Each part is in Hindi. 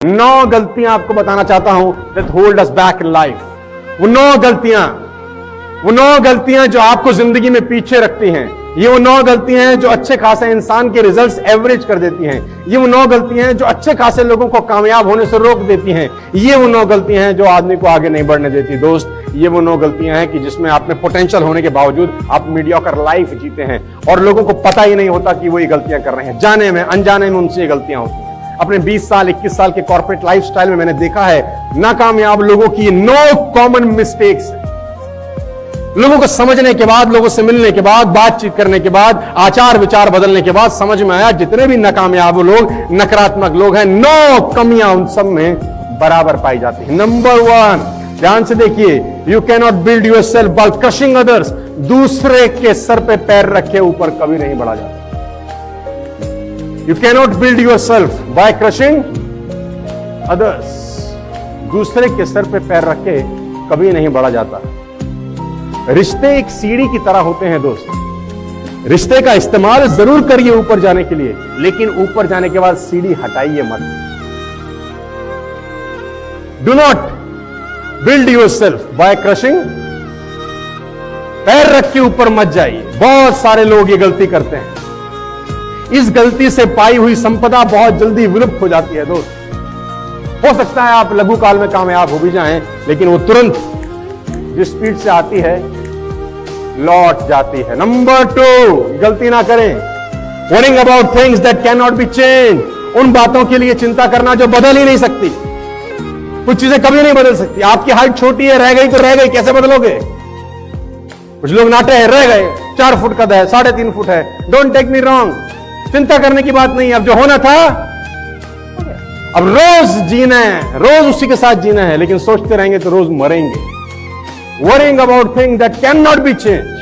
9 गलतियां आपको बताना चाहता हूं that hold us back in life। वो 9 गलतियां जो आपको जिंदगी में पीछे रखती हैं। ये वो 9 गलतियां हैं जो अच्छे खासे इंसान के रिजल्ट्स एवरेज कर देती हैं। ये वो 9 गलतियां हैं जो अच्छे खासे लोगों को कामयाब होने से रोक देती हैं। ये वो 9 गलतियां हैं जो आदमी को आगे नहीं बढ़ने देती। दोस्त, ये वो 9 गलतियां हैं कि जिसमें आप में पोटेंशियल होने के बावजूद आप मीडियोकर लाइफ जीते हैं और लोगों को पता ही नहीं होता कि वो ये गलतियां कर रहे हैं। जाने में अनजाने में उनसे ये गलतियां होती हैं। अपने 20 साल 21 साल के कॉर्पोरेट लाइफस्टाइल में मैंने देखा है नाकामयाब लोगों की 9 कॉमन मिस्टेक्स। लोगों को समझने के बाद, लोगों से मिलने के बाद, बातचीत करने के बाद, आचार विचार बदलने के बाद समझ में आया जितने भी नाकामयाब लोग, नकारात्मक लोग हैं, 9 कमियां उन सब में बराबर पाई जाती है। नंबर 1, ध्यान से देखिए, you can not build yourself by crushing others. दूसरे के सर पे पैर रखे ऊपर कभी नहीं बढ़ा जाता। You can not build yourself by crushing others. दूसरे के सर पे पैर रखे कभी नहीं बढ़ा जाता। रिश्ते एक सीढ़ी की तरह होते हैं दोस्त। रिश्ते का इस्तेमाल जरूर करिए ऊपर जाने के लिए, लेकिन ऊपर जाने के बाद सीढ़ी हटाइए मत। Do not build yourself by crushing. पैर रख के ऊपर मत जाइए। बहुत सारे लोग ये गलती करते हैं। इस गलती से पाई हुई संपदा बहुत जल्दी विलुप्त हो जाती है दोस्त। हो सकता है आप लघु काल में कामयाब हो भी जाएं, लेकिन वो तुरंत जिस स्पीड से आती है लौट जाती है। नंबर 2, गलती ना करें worrying about things that can not be change. उन बातों के लिए चिंता करना जो बदल ही नहीं सकती। कुछ चीजें कभी नहीं बदल सकती। आपकी हाइट छोटी है, रह गई तो रह गई, कैसे बदलोगे? कुछ लोग नाटे हैं, रह गए, 4 फुट कद है, 3.5 फुट है। डोंट टेक मी रॉन्ग, चिंता करने की बात नहीं। अब जो होना था, अब रोज जीना है, रोज उसी के साथ जीना है, लेकिन सोचते रहेंगे तो रोज मरेंगे। Worrying about things that cannot be changed।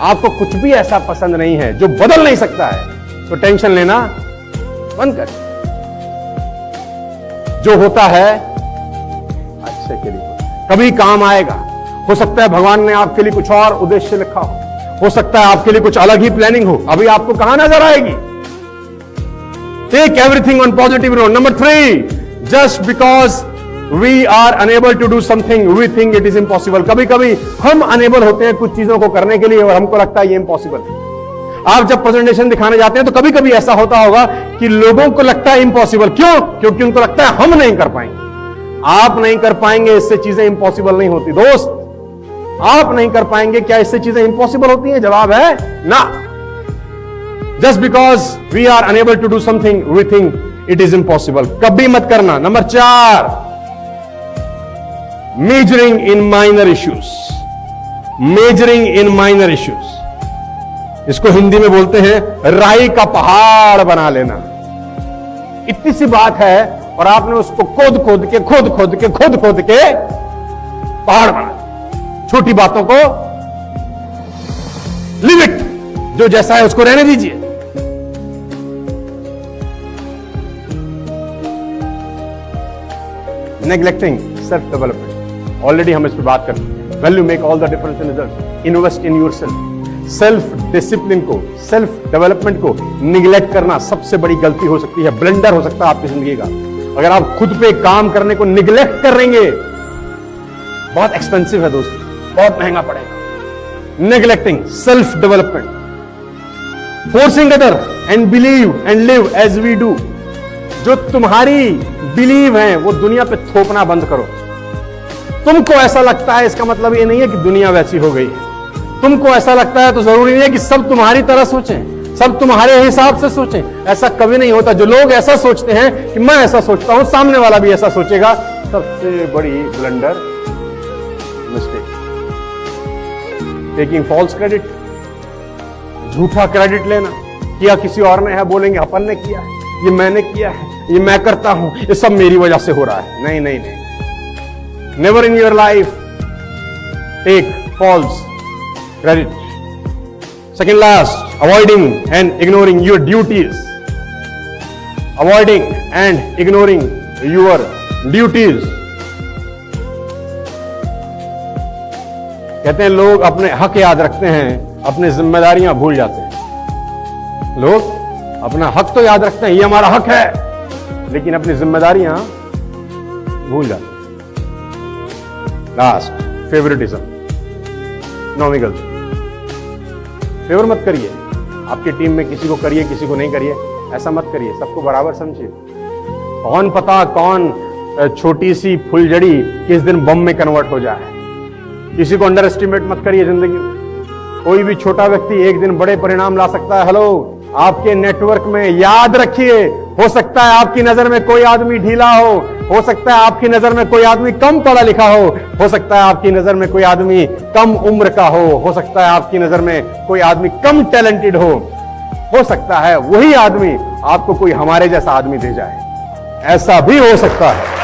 आपको कुछ भी ऐसा पसंद नहीं है जो बदल नहीं सकता है, तो टेंशन लेना बंद कर। जो होता है अच्छे के लिए, कभी काम आएगा। हो सकता है भगवान ने आपके लिए कुछ और उद्देश्य लिखा हो सकता है आपके लिए कुछ अलग ही प्लानिंग हो, अभी आपको कहां नजर आएगी। Take everything on positive note. Number 3, just because We are unable to do something, we think it is impossible। कभी कभी हम अनेबल होते हैं कुछ चीजों को करने के लिए और हमको लगता है ये इम्पॉसिबल है। आप जब प्रेजेंटेशन दिखाने जाते हैं तो कभी कभी ऐसा होता होगा कि लोगों को लगता है इम्पॉसिबल। क्यों? क्योंकि उनको लगता है हम नहीं कर पाएंगे। आप नहीं कर पाएंगे, इससे चीजें इम्पॉसिबल नहीं होती दोस्त। आप नहीं कर पाएंगे, क्या इससे चीजें इम्पॉसिबल होती हैं? जवाब है ना। Just because we are unable to do something we think it is impossible, कभी मत करना। Number 4, measuring in minor issues. Measuring in minor issues, इसको हिंदी में बोलते हैं राई का पहाड़ बना लेना। इतनी सी बात है और आपने उसको खोद खोद के पहाड़ बना दिया। छोटी बातों को लिमिट, जो जैसा है उसको रहने दीजिए। नेग्लेक्टिंग सेल्फ डेवलपमेंट, ऑलरेडी हम इस पर बात कर चुके हैं। Value make all the difference in result. Invest in yourself. Self discipline को, सेल्फ डेवलपमेंट को निगलेक्ट करना सबसे बड़ी गलती हो सकती है, ब्लंडर हो सकता है आपकी जिंदगी का। अगर आप खुद पे काम करने को निगलेक्ट करेंगे, बहुत एक्सपेंसिव है दोस्तों, बहुत महंगा पड़ेगा। Neglecting self development. Forcing other and believe and live as we do. जो तुम्हारी बिलीव है वो दुनिया पे थोपना बंद करो। तुमको ऐसा लगता है, इसका मतलब ये नहीं है कि दुनिया वैसी हो गई है। तुमको ऐसा लगता है तो जरूरी नहीं है कि सब तुम्हारी तरह सोचें, सब तुम्हारे हिसाब से सोचें। ऐसा कभी नहीं होता। जो लोग ऐसा सोचते हैं कि मैं ऐसा सोचता हूं, सामने वाला भी ऐसा सोचेगा, सबसे बड़ी blunder, mistake. Taking false credit, झूठा क्रेडिट लेना। किया किसी और ने है, बोलेंगे अपन ने किया है, ये मैंने किया है, ये मैं करता हूं, ये सब मेरी वजह से हो रहा है। नहीं नहीं नहीं, never in your life take false credit। Second last, avoiding and ignoring your duties। Avoiding and ignoring your duties। कहते हैं लोग अपने हक याद रखते हैं, अपनी जिम्मेदारियां भूल जाते हैं। लोग अपना हक तो याद रखते हैं, ये हमारा हक है, लेकिन अपनी जिम्मेदारियां भूल जाते। लास्ट, फेवरेटिज्म, 9वीं गलती। फेवर मत करिए, आपकी टीम में किसी को करिए किसी को नहीं करिए, ऐसा मत करिए, सबको बराबर समझिए। कौन पता कौन छोटी सी फुलझड़ी किस दिन बम में कन्वर्ट हो जाए। किसी को अंडर एस्टिमेट मत करिए जिंदगी में। कोई भी छोटा व्यक्ति एक दिन बड़े परिणाम ला सकता है। हेलो, आपके नेटवर्क में याद रखिए, हो सकता है आपकी नजर में कोई आदमी ढीला हो सकता है आपकी नजर में कोई आदमी कम पढ़ा लिखा हो सकता है आपकी नजर में कोई आदमी कम उम्र का हो सकता है आपकी नजर में कोई आदमी कम टैलेंटेड हो सकता है वही आदमी आपको कोई हमारे जैसा आदमी दे जाए, ऐसा भी हो सकता है।